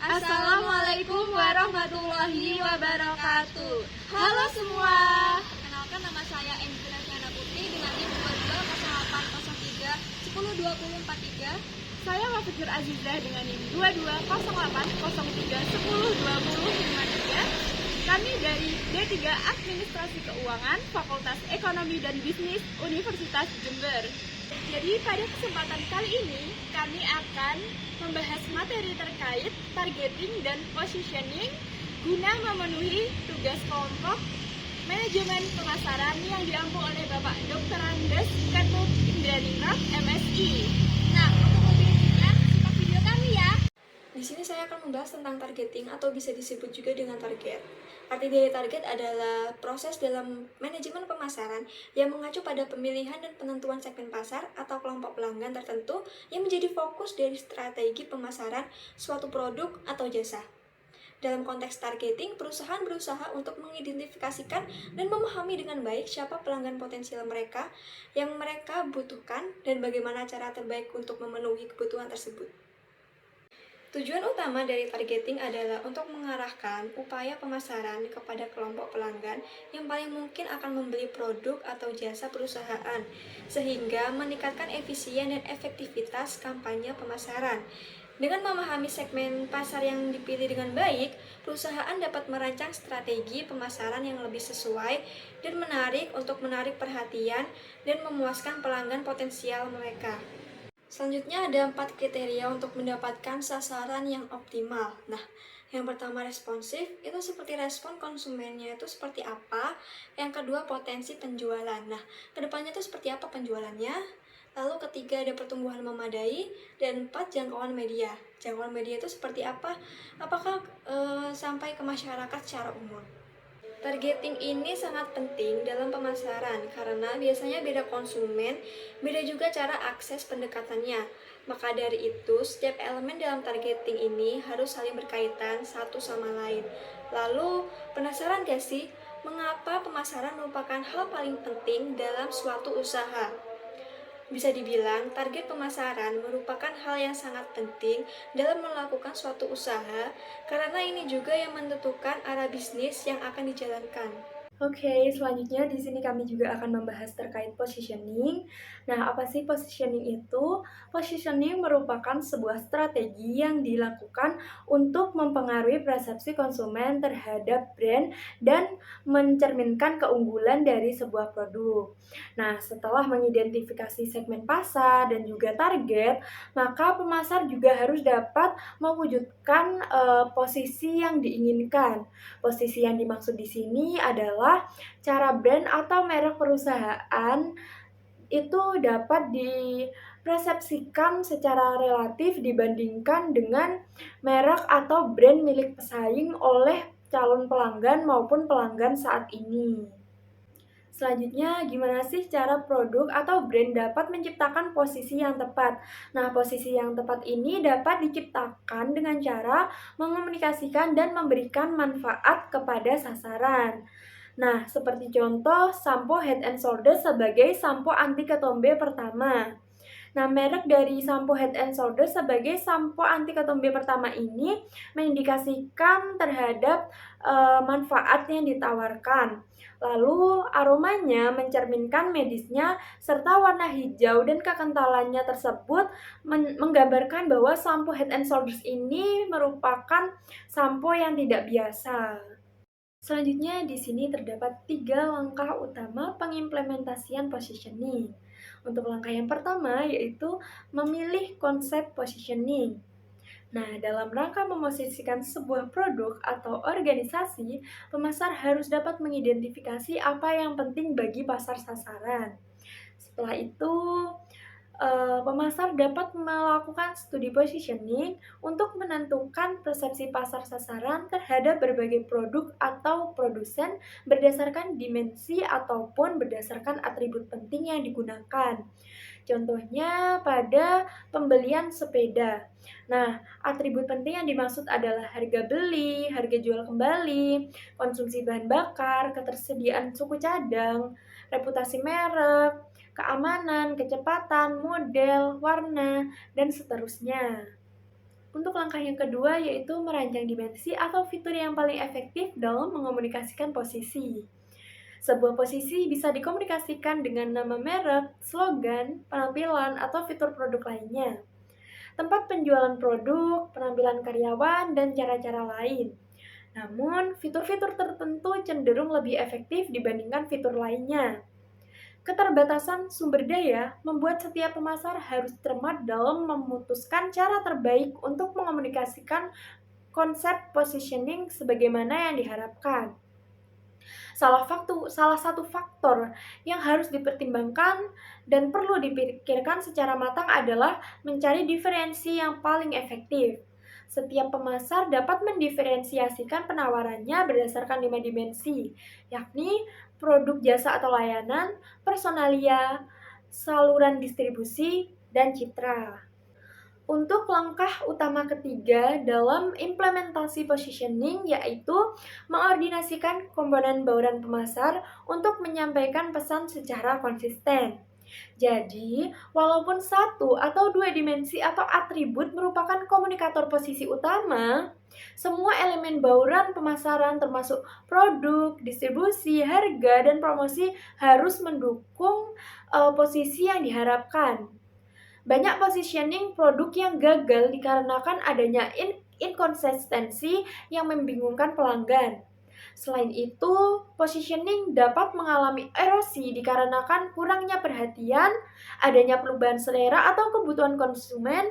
Assalamualaikum warahmatullahi wabarakatuh. Halo semua. Perkenalkan, nama saya Endra Putri dengan NIM 220803 102043. Saya Wafikir Azizah dengan NIM 220803 102053. Kami dari D3 Administrasi Keuangan Fakultas Ekonomi dan Bisnis Universitas Jember. Jadi pada kesempatan kali ini kami akan membahas materi terkait targeting dan positioning guna memenuhi tugas kelompok manajemen pemasaran yang diampu oleh Bapak Dr. Andes Ketut Indraningrat, MSI. Nah, untuk lebih lanjutnya, simak video kami ya. Di sini saya akan membahas tentang targeting atau bisa disebut juga dengan target. Arti dari target adalah proses dalam manajemen pemasaran yang mengacu pada pemilihan dan penentuan segmen pasar atau kelompok pelanggan tertentu yang menjadi fokus dari strategi pemasaran suatu produk atau jasa. Dalam konteks targeting, perusahaan berusaha untuk mengidentifikasikan dan memahami dengan baik siapa pelanggan potensial mereka yang mereka butuhkan dan bagaimana cara terbaik untuk memenuhi kebutuhan tersebut. Tujuan utama dari targeting adalah untuk mengarahkan upaya pemasaran kepada kelompok pelanggan yang paling mungkin akan membeli produk atau jasa perusahaan, sehingga meningkatkan efisien dan efektivitas kampanye pemasaran. Dengan memahami segmen pasar yang dipilih dengan baik, perusahaan dapat merancang strategi pemasaran yang lebih sesuai dan menarik untuk menarik perhatian dan memuaskan pelanggan potensial mereka. Selanjutnya ada 4 kriteria untuk mendapatkan sasaran yang optimal. Nah, yang pertama responsif, itu seperti respon konsumennya itu seperti apa. Yang kedua potensi penjualan. Nah, kedepannya itu seperti apa penjualannya. Lalu ketiga ada pertumbuhan memadai. Dan 4 jangkauan media. Jangkauan media itu seperti apa? Apakah sampai ke masyarakat secara umum. Targeting ini sangat penting dalam pemasaran karena biasanya beda konsumen, beda juga cara akses pendekatannya. Maka dari itu, setiap elemen dalam targeting ini harus saling berkaitan satu sama lain. Lalu, penasaran gak sih mengapa pemasaran merupakan hal paling penting dalam suatu usaha? Bisa dibilang, target pemasaran merupakan hal yang sangat penting dalam melakukan suatu usaha karena ini juga yang menentukan arah bisnis yang akan dijalankan. Oke, selanjutnya di sini kami juga akan membahas terkait positioning. Nah, apa sih positioning itu? Positioning merupakan sebuah strategi yang dilakukan untuk mempengaruhi persepsi konsumen terhadap brand dan mencerminkan keunggulan dari sebuah produk. Nah, setelah mengidentifikasi segmen pasar dan juga target, maka pemasar juga harus dapat mewujudkan posisi yang diinginkan. Posisi yang dimaksud di sini adalah cara brand atau merek perusahaan itu dapat dipersepsikan secara relatif dibandingkan dengan merek atau brand milik pesaing oleh calon pelanggan maupun pelanggan saat ini. Selanjutnya, gimana sih cara produk atau brand dapat menciptakan posisi yang tepat? Nah, posisi yang tepat ini dapat diciptakan dengan cara mengomunikasikan dan memberikan manfaat kepada sasaran. Nah, seperti contoh sampo Head and Shoulders sebagai sampo anti ketombe pertama. Nah, merek dari sampo Head and Shoulders sebagai sampo anti ketombe pertama ini mengindikasikan terhadap manfaat yang ditawarkan. Lalu, aromanya mencerminkan medisnya serta warna hijau dan kekentalannya tersebut menggambarkan bahwa sampo Head and Shoulders ini merupakan sampo yang tidak biasa. Selanjutnya, di sini terdapat 3 langkah utama pengimplementasian positioning. Untuk langkah yang pertama yaitu memilih konsep positioning. Nah, dalam rangka memosisikan sebuah produk atau organisasi, pemasar harus dapat mengidentifikasi apa yang penting bagi pasar sasaran. Setelah itu, pemasar dapat melakukan studi positioning untuk menentukan persepsi pasar sasaran terhadap berbagai produk atau produsen berdasarkan dimensi ataupun berdasarkan atribut penting yang digunakan. Contohnya pada pembelian sepeda. Nah, atribut penting yang dimaksud adalah harga beli, harga jual kembali, konsumsi bahan bakar, ketersediaan suku cadang, reputasi merek, keamanan, kecepatan, model, warna, dan seterusnya. Untuk langkah yang kedua yaitu merancang dimensi atau fitur yang paling efektif dalam mengomunikasikan posisi. Sebuah posisi bisa dikomunikasikan dengan nama merek, slogan, penampilan, atau fitur produk lainnya. Tempat penjualan produk, penampilan karyawan, dan cara-cara lain. Namun, fitur-fitur tertentu cenderung lebih efektif dibandingkan fitur lainnya. Keterbatasan sumber daya membuat setiap pemasar harus cermat dalam memutuskan cara terbaik untuk mengomunikasikan konsep positioning sebagaimana yang diharapkan. Salah satu faktor yang harus dipertimbangkan dan perlu dipikirkan secara matang adalah mencari diferensi yang paling efektif. Setiap pemasar dapat mendiferensiasikan penawarannya berdasarkan 5 dimensi, yakni produk, jasa atau layanan, personalia, saluran distribusi, dan citra. Untuk langkah utama ketiga dalam implementasi positioning yaitu mengordinasikan komponen bauran pemasar untuk menyampaikan pesan secara konsisten. Jadi, walaupun satu atau dua dimensi atau atribut merupakan komunikator posisi utama, semua elemen bauran pemasaran termasuk produk, distribusi, harga, dan promosi harus mendukung posisi yang diharapkan. Banyak positioning produk yang gagal dikarenakan adanya inkonsistensi yang membingungkan pelanggan. Selain itu, positioning dapat mengalami erosi dikarenakan kurangnya perhatian, adanya perubahan selera atau kebutuhan konsumen,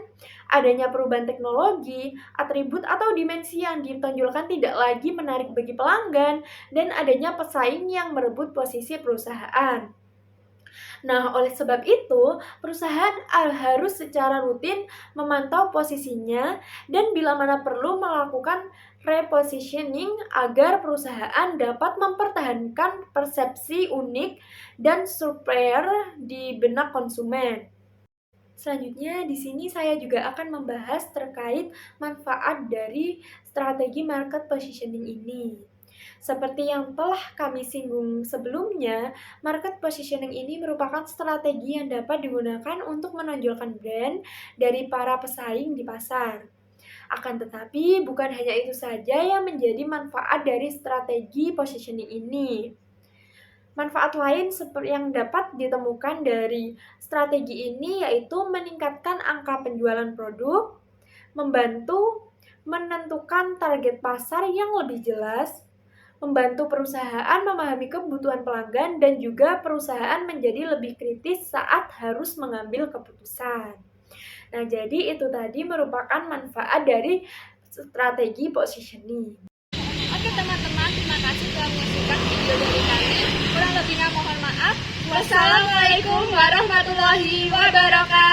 adanya perubahan teknologi, atribut atau dimensi yang ditonjolkan tidak lagi menarik bagi pelanggan, dan adanya pesaing yang merebut posisi perusahaan. Nah, oleh sebab itu, perusahaan harus secara rutin memantau posisinya dan bila mana perlu melakukan repositioning agar perusahaan dapat mempertahankan persepsi unik dan superior di benak konsumen. Selanjutnya, di sini saya juga akan membahas terkait manfaat dari strategi market positioning ini. Seperti yang telah kami singgung sebelumnya, market positioning ini merupakan strategi yang dapat digunakan untuk menonjolkan brand dari para pesaing di pasar. Akan tetapi, bukan hanya itu saja yang menjadi manfaat dari strategi positioning ini. Manfaat lain seperti yang dapat ditemukan dari strategi ini yaitu meningkatkan angka penjualan produk, membantu menentukan target pasar yang lebih jelas, membantu perusahaan memahami kebutuhan pelanggan, dan juga perusahaan menjadi lebih kritis saat harus mengambil keputusan. Nah, jadi itu tadi merupakan manfaat dari strategi positioning. Oke teman-teman, terima kasih telah menyaksikan video dari kami. Kurang lebihnya mohon maaf. Wassalamualaikum warahmatullahi wabarakatuh.